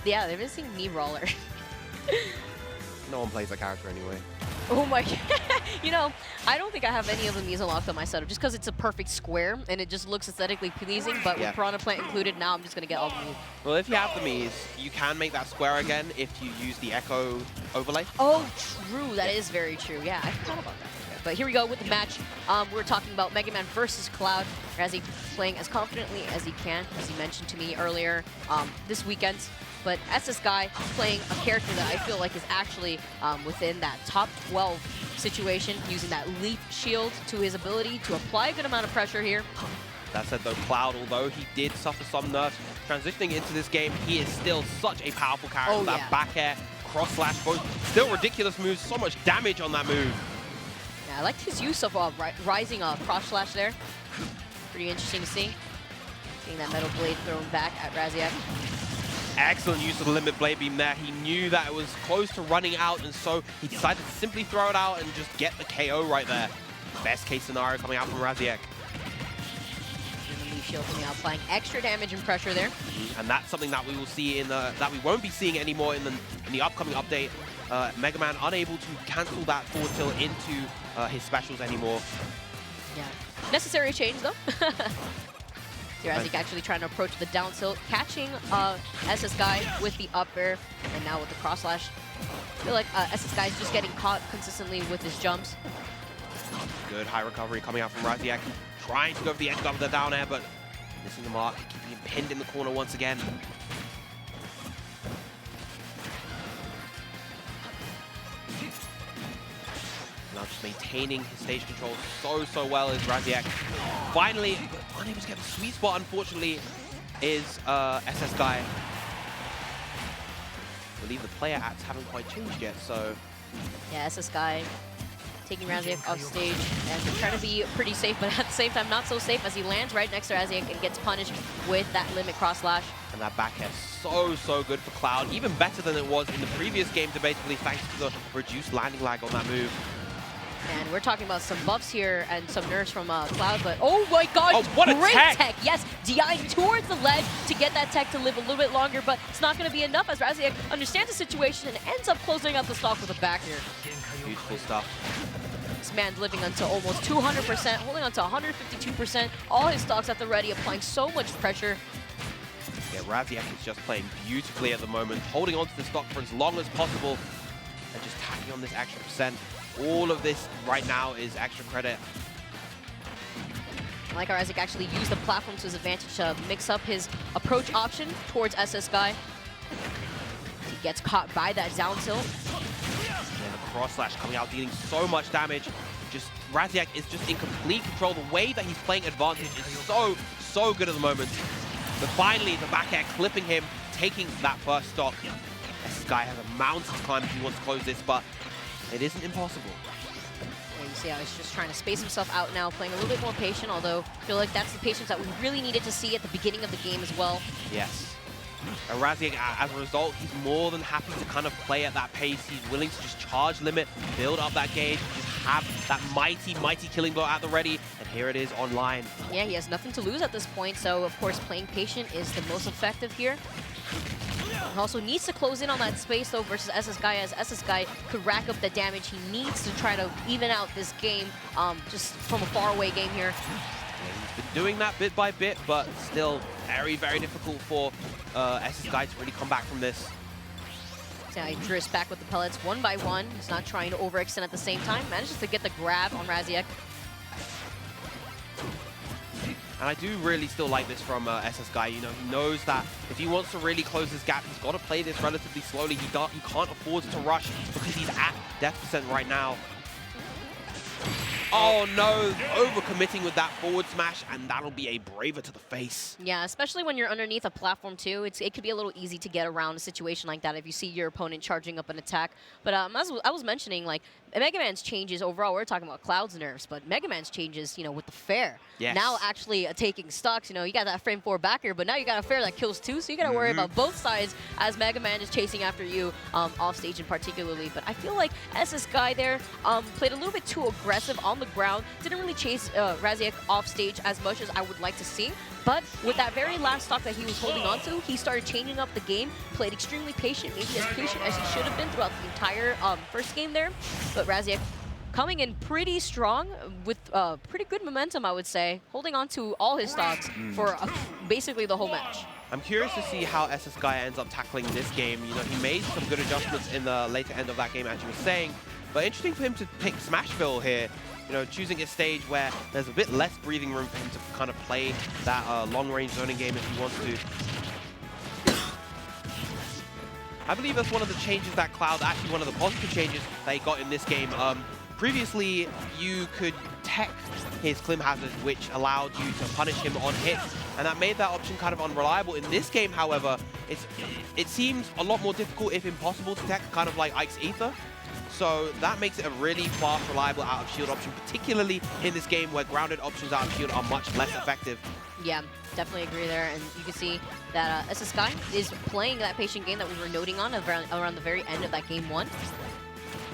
Yeah, they're missing knee roller. No one plays that character anyway. Oh my god. You know, I don't think I have any of the Miis unlocked on my setup just because it's a perfect square and it just looks aesthetically pleasing, but with Piranha Plant included, now I'm just going to get all the Miis. Well, if you have the Miis, you can make that square again if you use the Echo overlay. Oh, true. That is very true. Yeah, I forgot about that. But here we go with the match. We're talking about Mega Man versus Cloud. Raziek playing as confidently as he can, as he mentioned to me earlier this weekend. But SSGuy playing a character that I feel like is actually within that top 12 situation, using that leaf shield to his ability to apply a good amount of pressure here. That said, though, Cloud, although he did suffer some nerfs, transitioning into this game, he is still such a powerful character. Oh, that back air, cross slash, both still ridiculous moves, so much damage on that move. Yeah, I liked his use of rising cross slash there. Pretty interesting to see. Getting that metal blade thrown back at Raziek. Excellent use of the limit blade beam there. He knew that it was close to running out, and so he decided to simply throw it out and just get the KO right there. Best case scenario coming out from Raziek. And the leaf shield coming out, applying extra damage and pressure there. And that's something that we will see in that we won't be seeing anymore in the upcoming update. Mega Man unable to cancel that forward tilt into his specials anymore. Yeah, necessary change though. Raziek actually trying to approach the down tilt, catching SSGuy with the up air, and now with the cross slash. I feel like SSGuy is just getting caught consistently with his jumps. Good high recovery coming out from Raziek, trying to go for the edge of the down air, but missing the mark, keeping him pinned in the corner once again. Now just maintaining his stage control so well is Raziek. Finally, unable to get the sweet spot, unfortunately, is SSGuy. I believe the player acts haven't quite changed yet, so... Yeah, SSGuy taking Raziek off stage and trying to be pretty safe, but at the same time not so safe as he lands right next to Raziek and gets punished with that limit cross slash. And that back air so good for Cloud, even better than it was in the previous game, debatably, thanks to the reduced landing lag on that move. And we're talking about some buffs here and some nerfs from Cloud, but oh my god, oh, what a great tech! Yes, DIing towards the ledge to get that tech to live a little bit longer, but it's not going to be enough as Raziek understands the situation and ends up closing out the stock with a back here. Beautiful stuff. This man's living until almost 200%, holding on to 152%, all his stocks at the ready, applying so much pressure. Yeah, Raziek is just playing beautifully at the moment, holding on to the stock for as long as possible, and just tacking on this extra percent. All of this right now is extra credit. I like how Raziek actually used the platform to his advantage to mix up his approach option towards SSGuy. He gets caught by that down tilt. And the cross slash coming out, dealing so much damage. Just Raziek is just in complete control. The way that he's playing advantage is so good at the moment. But finally, the back air clipping him, taking that first stock. SSGuy has a mountain to climb if he wants to close this, but it isn't impossible. Yeah, you see how he's just trying to space himself out now, playing a little bit more patient, although I feel like that's the patience that we really needed to see at the beginning of the game as well. Yes. And Raziek, as a result, he's more than happy to kind of play at that pace. He's willing to just charge limit, build up that gauge, just have that mighty killing blow at the ready, and here it is online. Yeah, he has nothing to lose at this point, so of course playing patient is the most effective here. He also needs to close in on that space though versus SSGuy, as SSGuy could rack up the damage. He needs to try to even out this game just from a faraway game here. Yeah, he's been doing that bit by bit, but still very difficult for SSGuy to really come back from this. So he drifts back with the pellets one by one. He's not trying to overextend at the same time. Manages to get the grab on Raziek. And I do really still like this from SSGuy. You know, he knows that if he wants to really close this gap, he's got to play this relatively slowly. He can't afford to rush because he's at death percent right now. Oh no, overcommitting with that forward smash, and that'll be a braver to the face. Yeah, especially when you're underneath a platform too. It could be a little easy to get around a situation like that if you see your opponent charging up an attack. But as I was mentioning, like, Mega Man's changes overall, we're talking about Cloud's nerfs, but Mega Man's changes, you know, with the fair. Yes. Now actually taking stocks, you know, you got that frame 4 backer, but now you got a fair that kills 2, so you got to worry about both sides as Mega Man is chasing after you off stage in particularly. But I feel like SSGuy there played a little bit too aggressive on on the ground. Didn't really chase Raziek off stage as much as I would like to see. But with that very last stock that he was holding on to, he started changing up the game, played extremely patient, maybe as patient as he should have been throughout the entire first game there. But Raziek coming in pretty strong with pretty good momentum, I would say, holding on to all his stocks for basically the whole match. I'm curious to see how SSGuy ends up tackling this game. You know, he made some good adjustments in the later end of that game, as you were saying. But interesting for him to pick Smashville here. You know, choosing a stage where there's a bit less breathing room for him to kind of play that long-range zoning game if he wants to. I believe that's one of the changes that Cloud, actually one of the positive changes that he got in this game. Previously, you could tech his Clim Hazard, which allowed you to punish him on hits, and that made that option kind of unreliable. In this game, however, it seems a lot more difficult, if impossible, to tech, kind of like Ike's Ether. So that makes it a really fast, reliable out-of-shield option, particularly in this game where grounded options out of shield are much less effective. Yeah, definitely agree there. And you can see that SSGuy is playing that patient game that we were noting on around the very end of that game 1.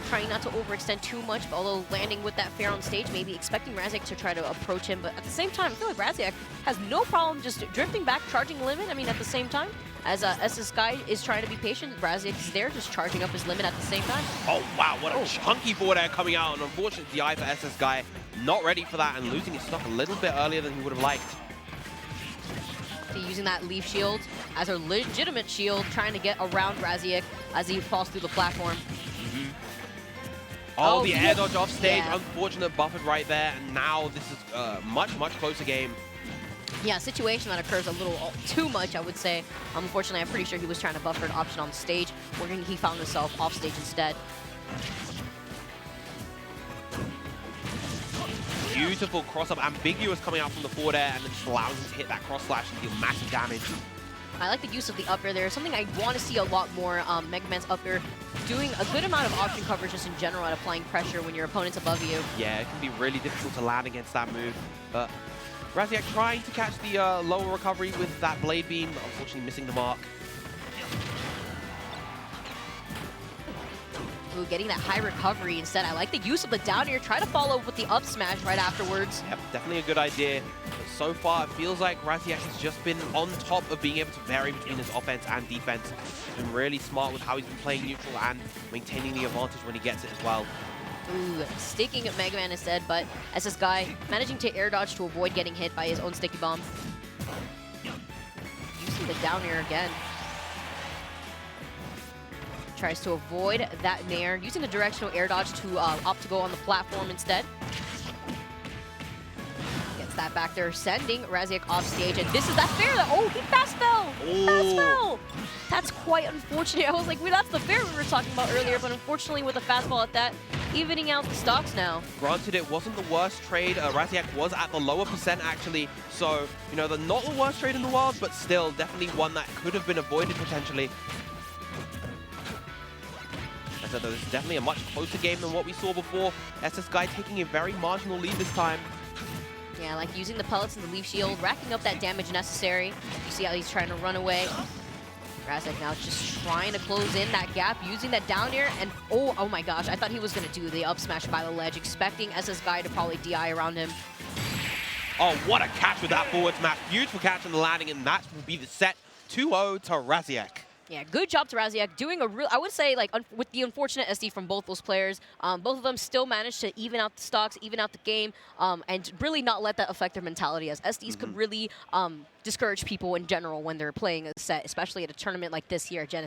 Trying not to overextend too much, but although landing with that fair on stage, maybe expecting Raziek to try to approach him. But at the same time, I feel like Raziek has no problem just drifting back, charging limit. I mean, at the same time, as SSGuy is trying to be patient, Raziek is there just charging up his limit at the same time. Oh, wow, what a chunky forward air coming out. An unfortunate DI for SSGuy. Not ready for that and losing his stock a little bit earlier than he would have liked. Using that leaf shield as a legitimate shield, trying to get around Raziek as he falls through the platform. Oh, the air dodge off stage. Yeah. Unfortunate buffered right there. And now this is a much closer game. Yeah, situation that occurs a little too much, I would say. Unfortunately, I'm pretty sure he was trying to buffer an option on the stage, where he found himself off stage instead. Beautiful cross-up, ambiguous coming out from the forward air, and then just allowing him to hit that cross-slash and deal massive damage. I like the use of the up air there. Something I want to see a lot more. Mega Man's up air doing a good amount of option coverage just in general at applying pressure when your opponent's above you. Yeah, it can be really difficult to land against that move. But Raziek trying to catch the lower recovery with that blade beam, but unfortunately missing the mark. Ooh, getting that high recovery instead. I like the use of the down air. Try to follow with the up smash right afterwards. Yep, definitely a good idea. But so far, it feels like Raziek has just been on top of being able to vary between his offense and defense. He's been really smart with how he's been playing neutral and maintaining the advantage when he gets it as well. Ooh, sticking at Mega Man instead, but SSGuy managing to air dodge to avoid getting hit by his own sticky bomb. Using the down air again. Tries to avoid that nair, using the directional air dodge to opt to go on the platform instead. Gets that back there, sending Raziek off stage, and this is that fair that, oh, he fast fell! Fast fell! That's quite unfortunate. I was like, well, that's the fair we were talking about earlier, but unfortunately with a fastball at that, evening out the stocks now. Granted, it wasn't the worst trade. Raziek was at the lower percent, actually. So, you know, not the worst trade in the world, but still definitely one that could have been avoided potentially. So this is definitely a much closer game than what we saw before. SSGuy taking a very marginal lead this time. Yeah, like using the pellets and the leaf shield, racking up that damage necessary. You see how he's trying to run away. Raziek now just trying to close in that gap, using that down air, and oh my gosh, I thought he was going to do the up smash by the ledge, expecting SSGuy to probably DI around him. Oh, what a catch with that forward smash. Beautiful catch on the landing, and that will be the set 2-0 to Raziek. Yeah, good job to Raziek. Doing a real, I would say, like, with the unfortunate SD from both those players, both of them still managed to even out the stocks, even out the game, and really not let that affect their mentality, as SDs could really discourage people in general when they're playing a set, especially at a tournament like this here at Genesis.